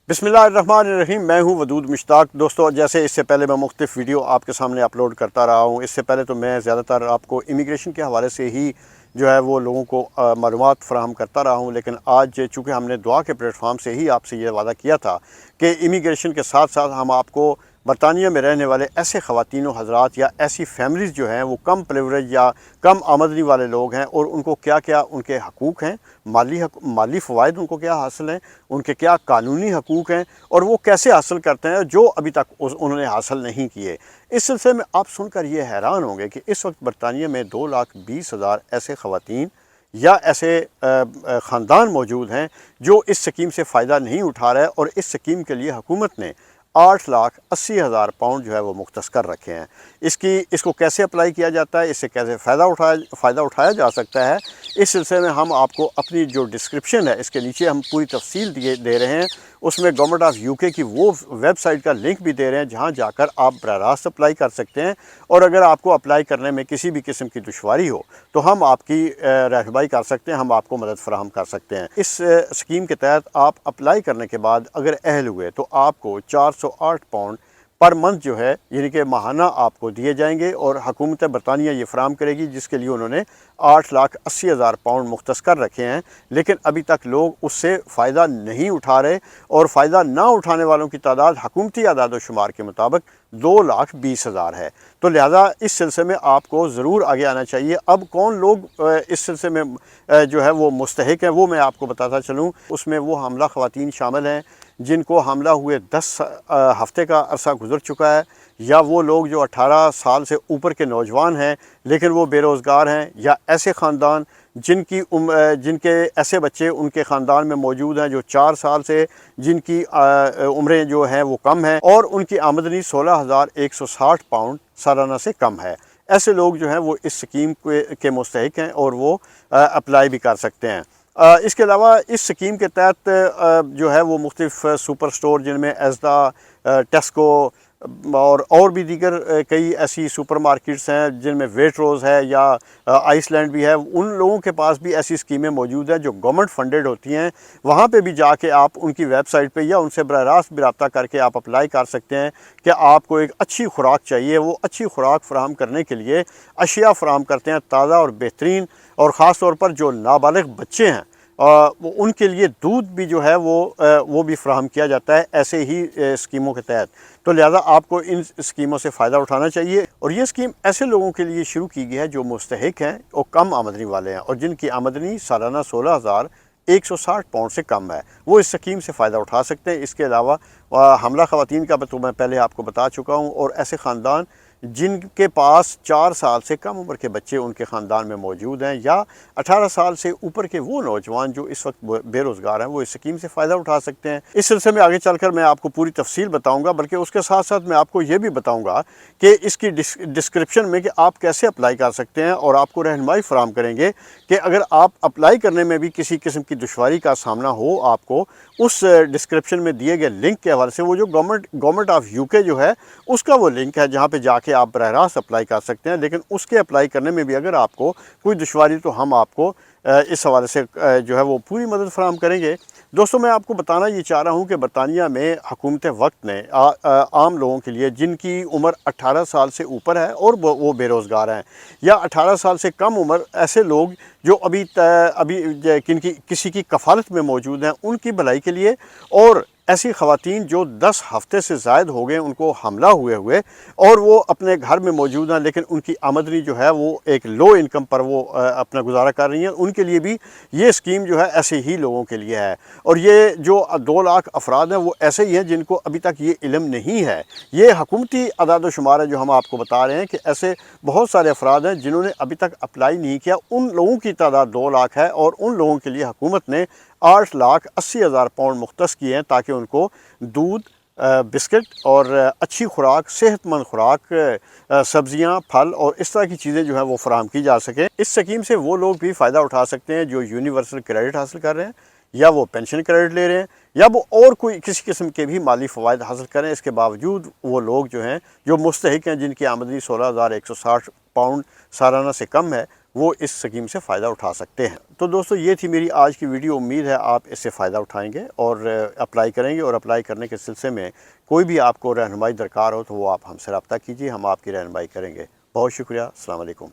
बिस्मिल्लाहिर्रहमानिर्रहीम। मैं हूं वदूद मुश्ताक। दोस्तों, जैसे इससे पहले मैं मुख्तलिफ़ वीडियो आपके सामने अपलोड करता रहा हूं। इससे पहले तो मैं ज़्यादातर आपको इमिग्रेशन के हवाले से ही जो है वो लोगों को मालूमात फ़राहम करता रहा हूं, लेकिन आज चूँकि हमने दुआ के प्लेटफॉर्म से ही आपसे ये वादा किया था कि इमिग्रेशन के साथ साथ हम आपको बरतानिया में रहने वाले ऐसे ख़वातीन व हज़रात या ऐसी फैमिलीज़ जो हैं वो कम प्रिवलेज या कम आमदनी वाले लोग हैं और उनको क्या क्या उनके हकूक़ हैं, माली फ़वाइद उनको क्या हासिल हैं, उनके क्या कानूनी हकूक़ हैं और वो कैसे हासिल करते हैं जो अभी तक उन्होंने हासिल नहीं किए। इस सिलसिले में आप सुनकर ये हैरान होंगे कि इस वक्त बरतानिया में 2,20,000 ऐसे ख़वातीन या ऐसे ख़ानदान मौजूद हैं जो इस स्कीम से फ़ायदा नहीं उठा रहे और इस स्कीम के लिए हुकूमत ने 8,80,000 पाउंड जो है वो मुख्तस कर रखे हैं। इसको कैसे अप्लाई किया जाता है, इससे कैसे फ़ायदा उठाया जा सकता है, इस सिलसिले में हम आपको अपनी जो डिस्क्रिप्शन है इसके नीचे हम पूरी तफसील दे रहे हैं। उसमें गवर्नमेंट ऑफ यूके की वो वेबसाइट का लिंक भी दे रहे हैं जहां जाकर आप बराह रास्त अप्लाई कर सकते हैं। और अगर आपको अप्लाई करने में किसी भी किस्म की दुश्वारी हो तो हम आपकी रहनुमाई कर सकते हैं, हम आपको मदद फराहम कर सकते हैं। इस स्कीम के तहत आप अप्लाई करने के बाद अगर अहल हुए तो आपको 408 पाउंड पर मंथ जो है यानी कि माहाना आपको दिए जाएंगे और हुकूमत बरतानिया ये फराहम करेगी, जिसके लिए उन्होंने 8,80,000 पाउंड मुख्तस कर रखे हैं। लेकिन अभी तक लोग उससे फ़ायदा नहीं उठा रहे और फ़ायदा ना उठाने वालों की तादाद हुकूमती आदाद शुमार के मुताबिक 2,20,000 है। तो लिहाजा इस सिलसिले में आपको ज़रूर आगे आना चाहिए। अब कौन लोग इस सिलसिले में जो है वो मुस्तहिक हैं वो मैं आपको बताता चलूँ। उसमें वो हमला ख़वातीन शामिल हैं जिनको हमला हुए 10 हफ़्ते का अरसा गुज़र चुका है, या वो लोग जो 18 साल से ऊपर के नौजवान हैं लेकिन वो बेरोज़गार हैं, या ऐसे ख़ानदान जिनके ऐसे बच्चे उनके ख़ानदान में मौजूद हैं जो 4 साल से जिनकी उम्रें जो हैं वो कम हैं और उनकी आमदनी 16,160 पाउंड सालाना से कम है। ऐसे लोग जो हैं वो इस स्कीम के मुस्तहिक हैं और वो अप्लाई भी कर सकते हैं। इसके अलावा इस स्कीम के तहत जो है वो मुख्तलिफ़ सुपर स्टोर जिनमें एज़दा, टेस्को और भी दीगर कई ऐसी सुपर मार्केट्स हैं जिनमें वेटरोज़ है या आइसलैंड भी है, उन लोगों के पास भी ऐसी स्कीमें मौजूद हैं जो गवर्नमेंट फंडेड होती हैं। वहाँ पे भी जाके आप उनकी वेबसाइट पे या उनसे बराह रास्त भी रब्ता करके आप अप्लाई कर सकते हैं कि आपको एक अच्छी खुराक चाहिए। वो अच्छी खुराक फराहम करने के लिए अशिया फराहम करते हैं ताज़ा और बेहतरीन, और ख़ास तौर पर जो नाबालिग बच्चे हैं उनके लिए दूध भी जो है वो भी फराहम किया जाता है ऐसे ही स्कीमों के तहत। तो लिहाजा आपको इन स्कीमों से फ़ायदा उठाना चाहिए। और ये स्कीम ऐसे लोगों के लिए शुरू की गई है जो मुस्तहिक हैं और कम आमदनी वाले हैं और जिनकी आमदनी सालाना 16,160 पाउंड से कम है, वो इस स्कीम से फ़ायदा उठा सकते हैं। इसके अलावा हमला ख़वातीन का तो मैं पहले आपको बता चुका हूँ, और ऐसे ख़ानदान जिनके पास 4 साल से कम उम्र के बच्चे उनके ख़ानदान में मौजूद हैं, या 18 साल से ऊपर के वो नौजवान जो इस वक्त बेरोज़गार हैं, वो इस स्कीम से फ़ायदा उठा सकते हैं। इस सिलसिले में आगे चलकर मैं आपको पूरी तफसील बताऊंगा, बल्कि उसके साथ साथ मैं आपको ये भी बताऊंगा कि इसकी डिस्क्रिप्शन में कि आप कैसे अप्लाई कर सकते हैं, और आपको रहनुमाई फराहम करेंगे कि अगर आप अप्लाई करने में भी किसी किस्म की दुश्वारी का सामना हो आपको, उस डिस्क्रिप्शन में दिए गए लिंक के हवाले से, वो जो गवर्नमेंट ऑफ यूके जो है उसका वो लिंक है जहाँ पे जाके आप बराह रास्त अप्लाई कर सकते हैं। लेकिन उसके अप्लाई करने में भी अगर आपको कोई दुश्वारी तो हम आपको इस हवाले से जो है वो पूरी मदद फराहम करेंगे। दोस्तों, मैं आपको बताना ये चाह रहा हूँ कि बरतानिया में हुकूमत वक्त ने आम लोगों के लिए जिनकी उम्र 18 साल से ऊपर है और वो बेरोज़गार हैं, या 18 साल से कम उम्र ऐसे लोग जो अभी किसी की कफ़ालत में मौजूद हैं, उनकी भलाई के लिए, और ऐसी ख़वातीन जो 10 हफ़्ते से ज़ायद हो गए उनको हमला हुए और वो अपने घर में मौजूद हैं लेकिन उनकी आमदनी जो है वो एक लो इनकम पर वो अपना गुजारा कर रही हैं, उनके लिए भी ये स्कीम जो है ऐसे ही लोगों के लिए है। और ये जो 2 लाख अफराद हैं वो ऐसे ही हैं जिनको अभी तक ये इल्म नहीं है। ये हुकूमती अदाद शुमार है जो हम आपको बता रहे हैं कि ऐसे बहुत सारे अफराद हैं जिन्होंने अभी तक अप्लाई नहीं किया। उन लोगों की तादाद 2 लाख है और उन लोगों के लिए हुकूमत ने 8,80,000 पाउंड मुख्तस किए हैं ताकि उनको दूध, बिस्किट और अच्छी खुराक, सेहतमंद खुराक, सब्ज़ियाँ, फल और इस तरह की चीज़ें जो है वो फराहम की जा सकें। इस स्कीम से वो लोग भी फ़ायदा उठा सकते हैं जो यूनिवर्सल क्रेडिट हासिल कर रहे हैं, या वो पेंशन क्रेडिट ले रहे हैं, या वो और कोई किसी किस्म के भी माली फ़वाइद हासिल करें। इसके बावजूद वो लोग जो हैं जो मुस्तहिक हैं जिनकी आमदनी 16,160 पाउंड सालाना से कम है, وہ اس سکیم سے فائدہ اٹھا سکتے ہیں۔ تو دوستو یہ تھی میری آج کی ویڈیو، امید ہے آپ اس سے فائدہ اٹھائیں گے اور اپلائی کریں گے، اور اپلائی کرنے کے سلسلے میں کوئی بھی آپ کو رہنمائی درکار ہو تو وہ آپ ہم سے رابطہ کیجیے، ہم آپ کی رہنمائی کریں گے۔ بہت شکریہ، السلام علیکم۔